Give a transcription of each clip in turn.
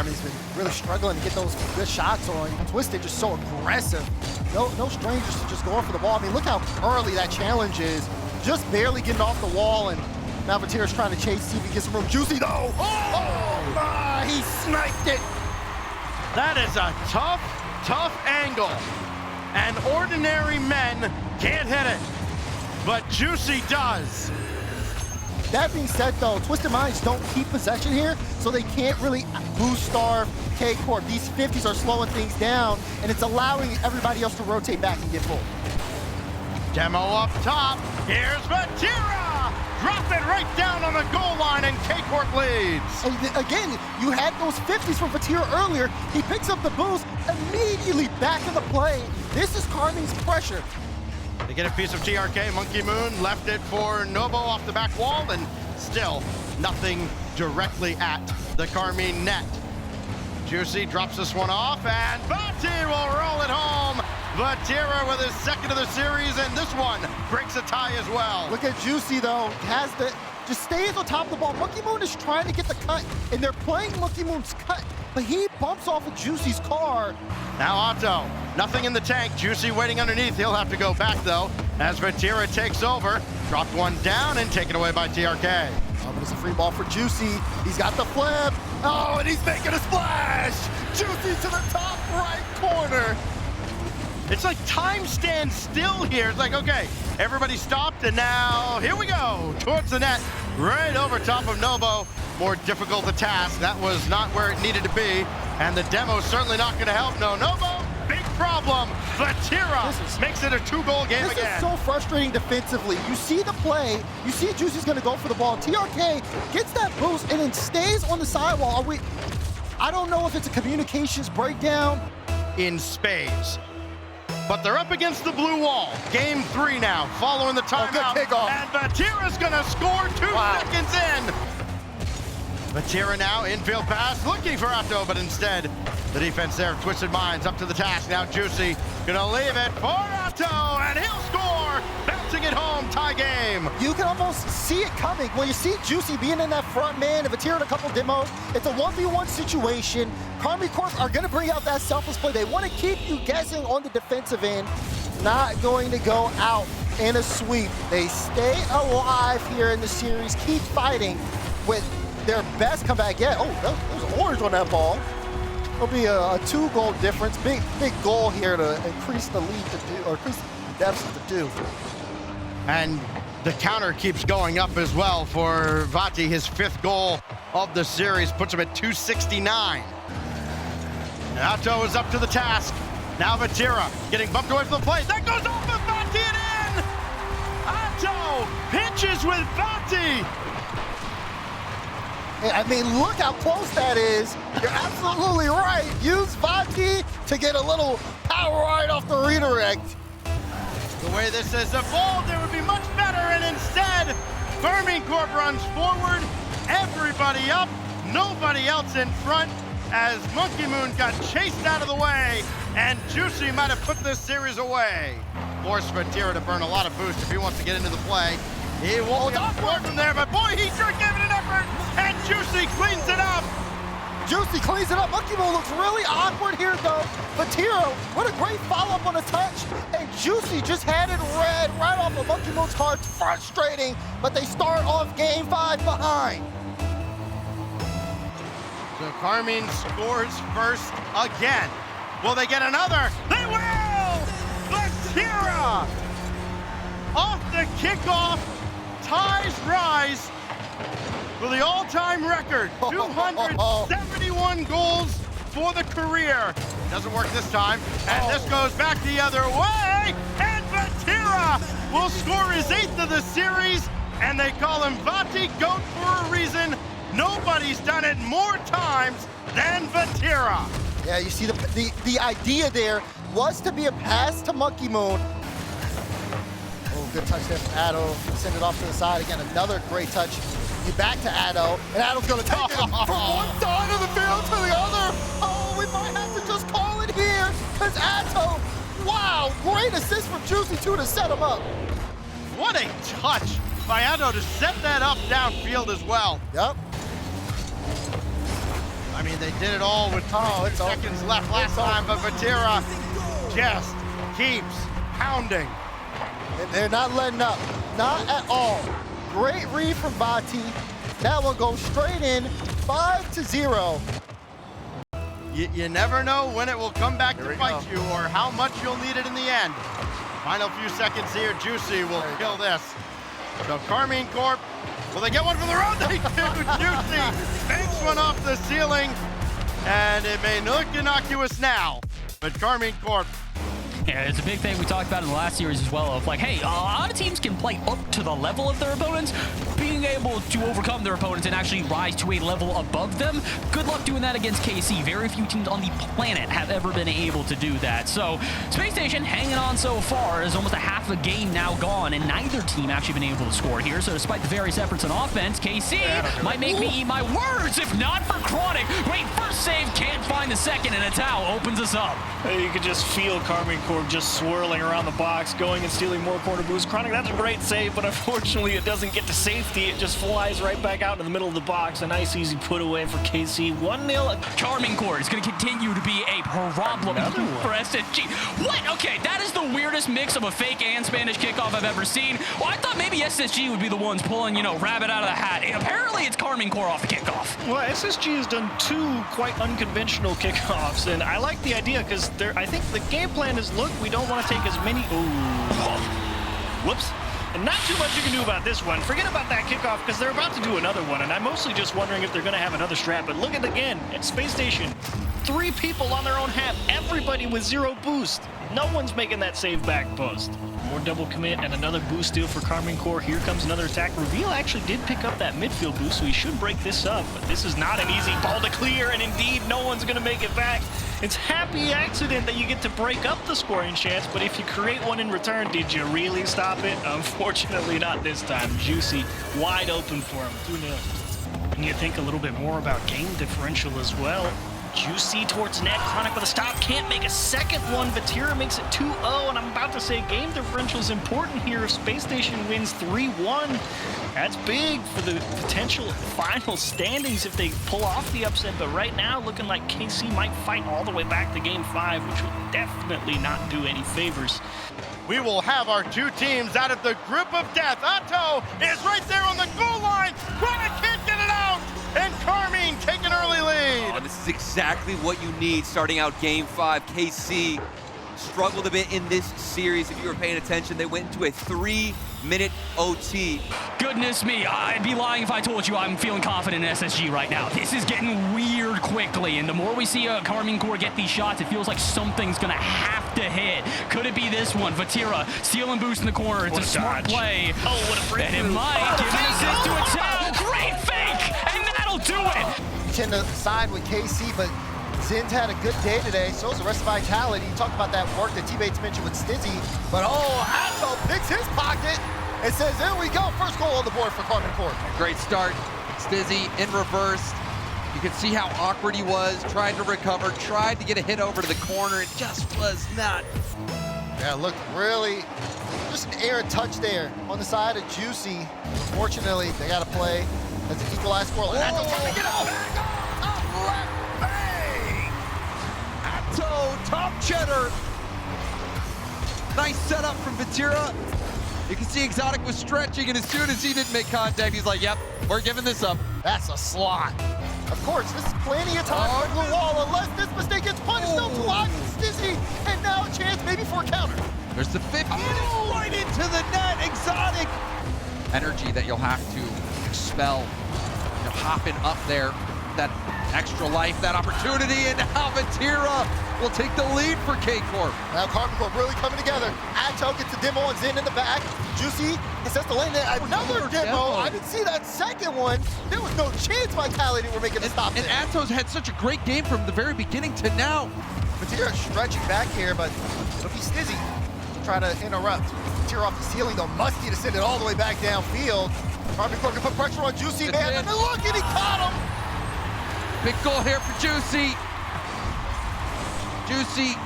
Karmine's been really struggling to get those good shots on. Twisted just so aggressive. No strangers to just going for the ball. I mean, look how early that challenge is. Just barely getting off the wall, and now Vatira's trying to chase, see if he gets some room. Juicy though. Oh my, he sniped it. That is a tough angle. And ordinary men can't hit it, but Juicy does. That being said though, Twisted Minds don't keep possession here, so they can't really boost starve K-Corp. These 50s are slowing things down, and it's allowing everybody else to rotate back and get full. Demo up top, here's Vatira! Drop it right down on the goal line, and K-Corp leads. And again, you had those 50s from Vatira earlier. He picks up the boost, immediately back in the play. This is Karmine's pressure. They get a piece of TRK, Monkey Moon left it for Nobo off the back wall, and still nothing directly at the Karmine net. Juicy drops this one off, and Vati will roll it home. Vatira with his second of the series, and this one breaks a tie as well. Look at Juicy though, just stays on top of the ball. Monkey Moon is trying to get the cut, and they're playing Monkey Moon's cut, but he bumps off of Juicy's car. Now Otto, nothing in the tank. Juicy waiting underneath. He'll have to go back though, as Vatira takes over. Dropped one down and taken away by TRK. Oh, but it's a free ball for Juicy. He's got the flip. Oh, and he's making a splash. Juicy to the top right corner. It's like time stands still here. It's like, okay, everybody stopped, and now here we go towards the net, right over top of Nobo. More difficult a task. That was not where it needed to be, and the demo's certainly not going to help. No, Nobo, big problem. Vatira makes it a 2-goal game again. This is so frustrating defensively. You see the play, you see Juicy's going to go for the ball. TRK gets that boost and then stays on the sidewall. I don't know if it's a communications breakdown. In spades. But they're up against the blue wall. Game 3 now, following the timeout. And Vatira's gonna score 2 seconds in. Vatira now, infield pass, looking for Otto, but instead, the defense there, Twisted Minds up to the task. Now Juicy gonna leave it for Otto, and he'll score, bouncing it home, tie game. You can almost see it coming. When you see Juicy being in that front man, and Vatira in a couple demos, it's a 1v1 situation. Karmine Corp are gonna bring out that selfless play. They wanna keep you guessing on the defensive end, not going to go out in a sweep. They stay alive here in the series, keep fighting with their best comeback yet. Oh, there's orange on that ball. It'll be a 2-goal difference. Big goal here to increase the lead to do, or increase the deficit to do. And the counter keeps going up as well for Vati. His 5th goal of the series puts him at 269. And Otto is up to the task. Now Vatira getting bumped away from the plate. That goes off of Vati and in! Otto pitches with Vati. I mean, look how close that is. You're absolutely right. Use Vati to get a little power right off the redirect. The way this has evolved, it would be much better, and instead, Karmine Corp runs forward, everybody up, nobody else in front, as Monkey Moon got chased out of the way, and Juicy might have put this series away. Force Vatira to burn a lot of boost if he wants to get into the play. He won't awkward from there, but boy, he sure gave it an effort, and Juicy cleans it up. Juicy cleans it up. Monkey Moon looks really awkward here, though. Vatira, what a great follow-up on a touch, and Juicy just had it red right off of Monkey Moon's card. Frustrating, but they start off game 5 behind. So Karmine scores first again. Will they get another? They will! Vatira! Off the kickoff, ties rise for the all-time record, 271 goals for the career. Doesn't work this time, and this goes back the other way, and Vatira will score his 8th of the series, and they call him Vati Goat for a reason. Nobody's done it more times than Vatira. Yeah, you see the idea there was to be a pass to Monkey Moon. Oh, good touch there from Addo. Send it off to the side again. Another great touch. You back to Addo, and Addo's gonna take it from one side of the field to the other. Oh, we might have to just call it here, because Addo, wow, great assist from Juicy too to set him up. What a touch by Addo to set that up downfield as well. Yep. I mean, mean, they did it all with 22 seconds left last time, but Vatira just keeps pounding. And they're not letting up, not at all. Great read from Vati. That one goes straight in, 5-0. You never know when it will come back to bite you or how much you'll need it in the end. Final few seconds here, Juicy will kill this. So Karmine Corp, will they get one from the road? They do. Juicy banks one off the ceiling, and it may look innocuous now, but Karmine Corp. Yeah, it's a big thing we talked about in the last series as well of like, hey, a lot of teams can play up to the level of their opponents. Being able to overcome their opponents and actually rise to a level above them, good luck doing that against KC. Very few teams on the planet have ever been able to do that. So Spacestation hanging on so far is almost a half a game now gone, and neither team actually been able to score here. So despite the various efforts on offense, KC might make me eat my words if not for Chronic. Wait, first save, can't find the second, and a towel opens us up. You could just feel Karmine Corp just swirling around the box, going and stealing more corner boosts. Chronic, that's a great save, but unfortunately it doesn't get to safety. It just flies right back out in the middle of the box. A nice, easy put away for KC. 1-0. Karmine Corp is going to continue to be a problem for SSG. What? Okay, that is the weirdest mix of a fake and Spanish kickoff I've ever seen. Well, I thought maybe SSG would be the ones pulling, you know, rabbit out of the hat. And apparently it's Karmine Corp off the kickoff. Well, SSG has done two quite unconventional kickoffs, and I like the idea because I think the game plan is, look, we don't want to take as many... Whoops. And not too much you can do about this one. Forget about that kickoff because they're about to do another one, and I'm mostly just wondering if they're going to have another strat. But look at it again. At Space Station, 3 people on their own half, everybody with 0 boost. No one's making that save back post. More double commit and another boost steal for Karmine Corp. Here comes another attack. Reveal actually did pick up that midfield boost, so he should break this up. But this is not an easy ball to clear, and indeed, no one's going to make it back. It's happy accident that you get to break up the scoring chance, but if you create one in return, did you really stop it? Unfortunately, not this time. Juicy, wide open for him, 2-0. And you think a little bit more about game differential as well. Juicy towards net, Chronic with a stop, can't make a second one. Vatira makes it 2-0, and I'm about to say game differential is important here. If Space Station wins 3-1, that's big for the potential final standings if they pull off the upset. But right now, looking like KC might fight all the way back to Game 5, which will definitely not do any favors. We will have our 2 teams out of the grip of death. Atto is right there on the goal line. Chronic can't get it out, and Karmine take an early lead. Oh, this is exactly what you need starting out Game 5. KC struggled a bit in this series. If you were paying attention, they went into a 3-minute OT. Goodness me, I'd be lying if I told you I'm feeling confident in SSG right now. This is getting weird quickly, and the more we see Karmine Corp get these shots, it feels like something's gonna have to hit. Could it be this one? Vatira, steal and boost in the corner. It's a smart play. Oh, what a breakthrough. And it might give an assist to a towel. Great fake, and that'll do it. Tend to side with KC, but Zin's had a good day today. So is the rest of Vitality. You talked about that work that T-Bates mentioned with Stizzy, but Atto picks his pocket and says, there we go, first goal on the board for Karmine Corp. Great start. Stizzy in reverse. You can see how awkward he was, tried to recover, tried to get a hit over to the corner. It just was not. Yeah, look, really, just an errant touch there on the side of Juicy. Unfortunately, they got to play as an equalized score. Atto trying to get out. Top left, bang! Atto, top cheddar. Nice setup from Vatira. You can see Exotic was stretching, and as soon as he didn't make contact, he's like, yep, we're giving this up. That's a slot. Of course, this is plenty of time for the wall, unless this mistake gets punished. No block, Stizzy, and now a chance maybe for a counter. There's the 50, right into the net, Exotic. Energy that you'll have to expel. You know, hopping up there, that extra life, that opportunity, and now Vatira will take the lead for K-Corp. Now Karmine Corp really coming together. Atto gets the demo on Zin in the back. Juicy sets the lane there. Another demo. I didn't see that second one. There was no chance Vitality were making a stop and there. Atto's had such a great game from the very beginning to now. Vatira stretching back here, but it'll be Stizzy trying to interrupt. Vatira off the ceiling, though. Musty to send it all the way back downfield. Karmine Corp can put pressure on Juicy, man. And look, and he caught him. Big goal here for Juicy. Juicy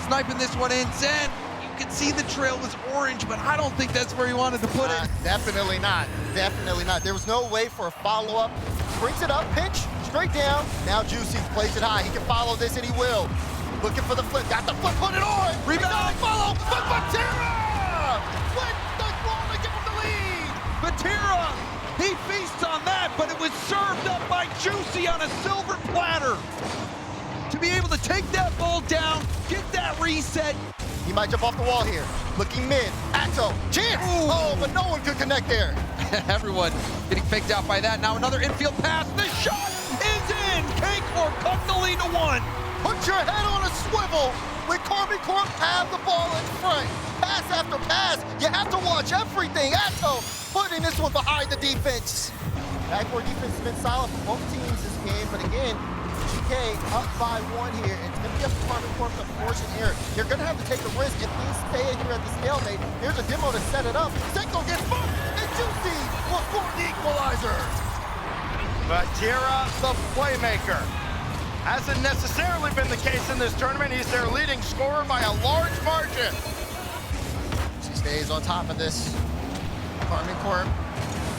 sniping this one in. Zen, you can see the trail was orange, but I don't think that's where he wanted to put it. Definitely not. Definitely not. There was no way for a follow-up. Brings it up, pinch. straight down. Now Juicy plays it high. He can follow this, and he will. Looking for the flip. Got the flip, put it on. Rebound, follow. But Batira with the goal to give him the lead. Batira, he feasts on that, but it was served up by Juicy on a silver platter. To be able to take that ball down, get that reset. He might jump off the wall here. Looking mid. Atto, chance. Ooh. Oh, but no one could connect there. Everyone getting faked out by that. Now another infield pass. The shot is in. K-Corp cut the lead to 1. Put your head on a swivel when Karmine Corp have the ball in front. Pass after pass. You have to watch everything. Atto putting this one behind the defense. Backboard defense has been solid for both teams this game, but again, GK up by 1 here, and it's going to be up to Karmine Corp to force an error. You're going to have to take a risk if things stay here at the stalemate. Here's a demo to set it up. Seiko gets bumped, and Juicy will score the equalizer. Batira, the playmaker. Hasn't necessarily been the case in this tournament. He's their leading scorer by a large margin. She stays on top of this. Karmine Corp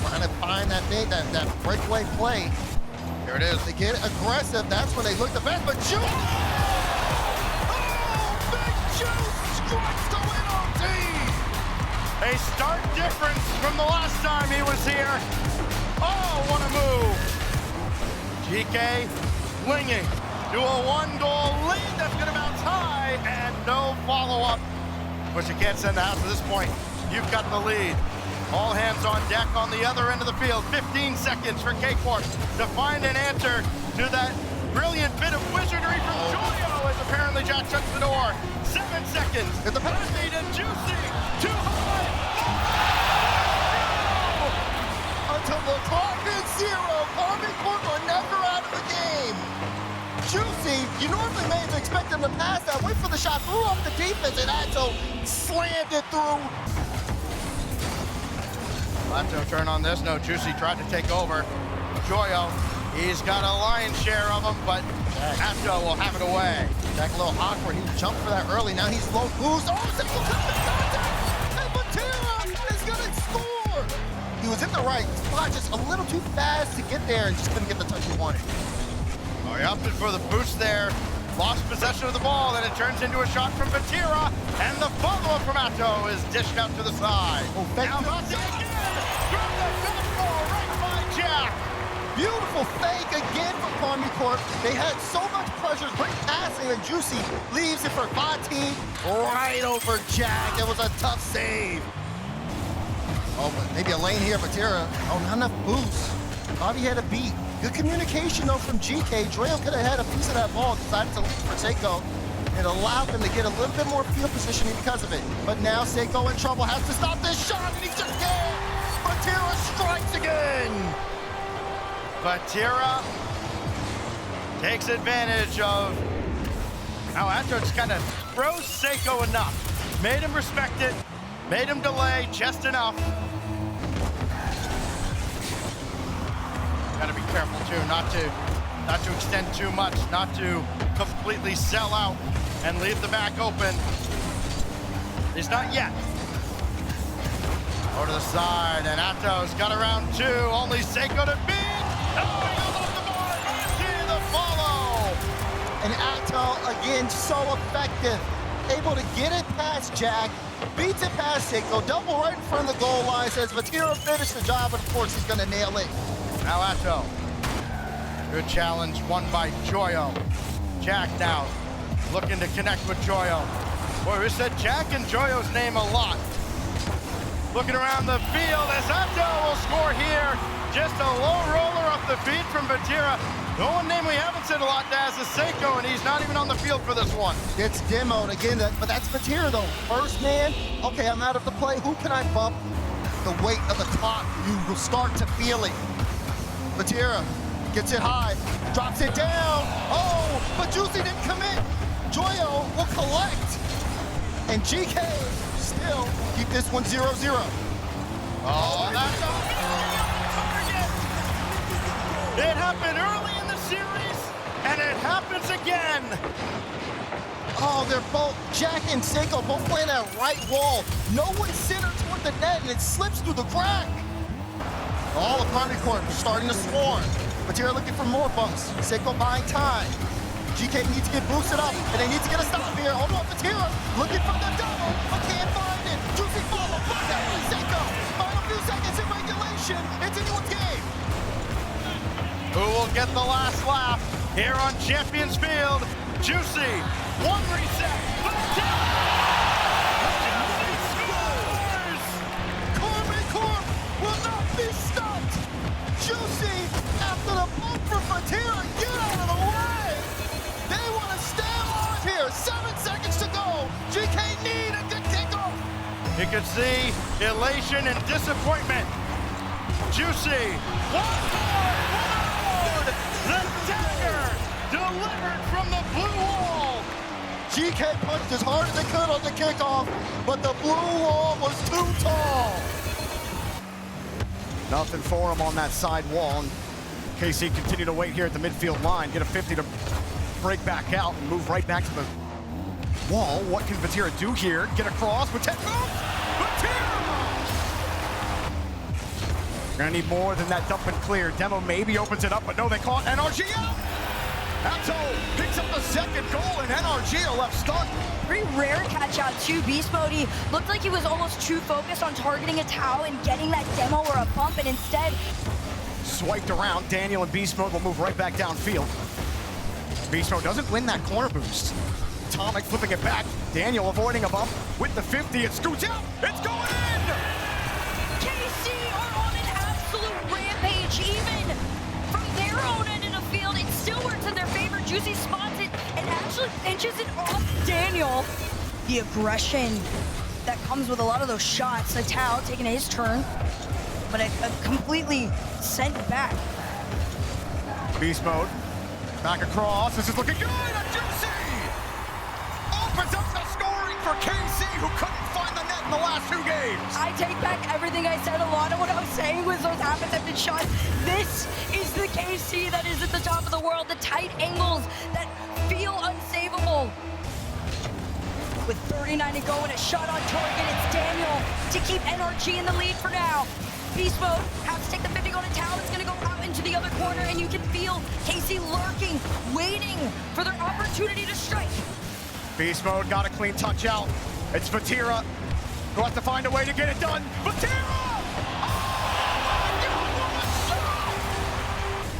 trying to find that thing, that breakaway play. Here it is. They get aggressive. That's when they look the best. But Juice! Oh, Big Juice strikes to win on team. A stark difference from the last time he was here. Oh, what a move. GK flinging to a 1-goal lead that's going to bounce high and no follow-up. But you can't send the house at this point. You've got the lead. All hands on deck on the other end of the field. 15 seconds for K-Corp to find an answer to that brilliant bit of wizardry from Joyo as apparently Jack shuts the door. 7 seconds. Get the pass. Lead and Juicy. Too high. Until the clock hits 0, Karmine Corp are never out of the game. Juicy, you normally may have expected him to pass that. Went for the shot, threw off the defense, and Atto slammed it through. Atto turn on this. No, Juicy tried to take over. Joyo, he's got a lion's share of them, but Atto will have it away. Jack a little awkward. He jumped for that early. Now he's low boost. Oh, single contact! And Batira is going to score! He was in the right spot, just a little too fast to get there and just couldn't get the touch he wanted. Oh, he opted for the boost there. Lost possession of the ball, and it turns into a shot from Batira, and the follow-up from Atto is dished out to the side. Oh, fake now Batira again! From the fastball, right by Jack! Beautiful fake again for Karmine Corp. They had so much pressure, great passing, and Juicy leaves it for Vati right over Jack. It was a tough save. Oh, but maybe a lane here, Batira. Oh, not enough boost. Thought he had a beat. Good communication, though, from GK. Droyle could have had a piece of that ball, decided to leave for Seiko. It allowed them to get a little bit more field positioning because of it. But now Seiko in trouble, has to stop this shot, and he just can't. Batira strikes again. Batira takes advantage of how Atto just kind of froze Seiko enough. Made him respect it, made him delay just enough. Got to be careful too, not to extend too much, not to completely sell out and leave the back open. He's not yet. Over to the side, and Atto's got around 2. Only Seiko to beat. Oh, he goes off the board. Into the follow. And Atto, again, so effective. Able to get it past Jack, beats it past Seiko, double right in front of the goal line, says Batira finished the job, and of course he's gonna nail it. Now Atto. Good challenge, won by Joyo. Jack now looking to connect with Joyo. Boy, we said Jack and Joyo's name a lot. Looking around the field as Atto will score here. Just a low roller off the feet from Batira. The one name we haven't said a lot, Daz, is Seiko, and he's not even on the field for this one. It's demoed again, but that's Batira though. First man, okay, I'm out of the play. Who can I bump? The weight of the clock, you will start to feel it. Batira gets it high, drops it down. Oh, but Juicy didn't commit. Joyo will collect. And GK still keep this one 0-0. Oh, that's a It happened early in the series, and it happens again. Oh, they're both, Jack and Seiko, both playing that right wall. No one centered toward the net, and it slips through the crack. All of Karmine Corp starting to swarm. Vatira looking for more bumps. Seiko buying time. GK needs to get boosted up, and they need to get a stop here. Hold on, Vatira looking for the double, but can't find it. Juicy follow, but that by Seiko. Final few seconds in regulation. It's anyone's game. Who will get the last lap here on Champions Field? Juicy, one reset. Karmine Corp will not be stopped. Juicy, after the bump from Vatira, get out of the way. They want to stay alive here. 7 seconds to go. GK need a good kickoff. You can see elation and disappointment. Juicy, one more, the dagger delivered from the blue wall. GK punched as hard as they could on the kickoff, but the blue wall was too tall. Nothing for him on that side wall. And KC continue to wait here at the midfield line, get a 50 to break back out and move right back to the wall. What can Vatira do here? Get across with 10 moves. Vatira! Gonna need more than that dump and clear. Demo maybe opens it up, but no, they caught NRG out. Atto picks up the second goal, and NRG are left stunned. Pretty rare catch out too. Beast Mode, he looked like he was almost too focused on targeting a Tau and getting that demo or a bump, and instead Swiped around. Daniel and Beast Mode will move right back downfield. Beast Mode doesn't win that corner boost. Atomic flipping it back. Daniel avoiding a bump with the 50. It scoots out. It's going in! KC are on an absolute rampage. Even from their own end of the field, it still works in their favor. Juicy spots it and actually pinches it off Daniel. The aggression that comes with a lot of those shots. A Tau taking his turn, but a completely sent back. Beast Mode back across. This is looking good. A Juicy opens up the scoring for KC, who couldn't find the net in the last 2 games. I take back everything I said. A lot of what I was saying was those half-attempted shots. This is the KC that is at the top of the world. The tight angles that feel unsavable. With 39 to go and a shot on target, it's Daniel to keep NRG in the lead for now. Beast Mode has to take the 50 on a Tau. It's going to go out into the other corner, and you can feel KC lurking, waiting for their opportunity to strike. Beast Mode got a clean touch out. It's Vatira who has to find a way to get it done. Vatira!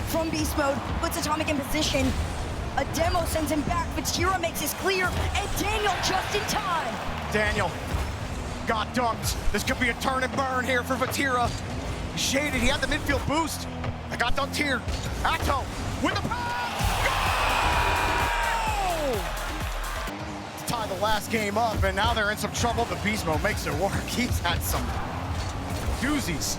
From Beast Mode, puts Atomic in position. A demo sends him back, Vatira makes his clear, and Daniel just in time. Daniel got dunked. This could be a turn and burn here for Vatira. Shaded, he had the midfield boost. I got dunked here. Atto with the pass! Goal! To tie the last game up, and now they're in some trouble, but Beast Mode makes it work. He's had some doozies.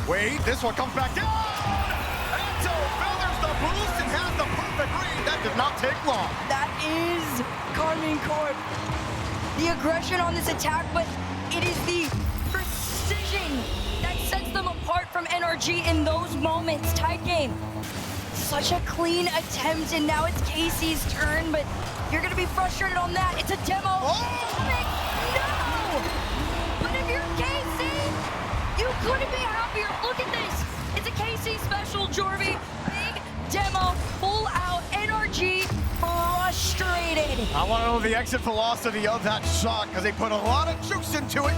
Wait, this one comes back down! Atto feathers the boost and has the perfect read. That did not take long. That is Karmine Corp. The aggression on this attack, but it is the precision that sets them apart from NRG in those moments. Tied game. Such a clean attempt, and now it's KC's turn, but you're gonna be frustrated on that. It's a demo. Atomic, no! But if you're KC, you couldn't be happier. Look at this. It's a KC special, Jorvy. Big demo, full out, NRG frustrated. I want to know the exit velocity of that shot because they put a lot of juice into it.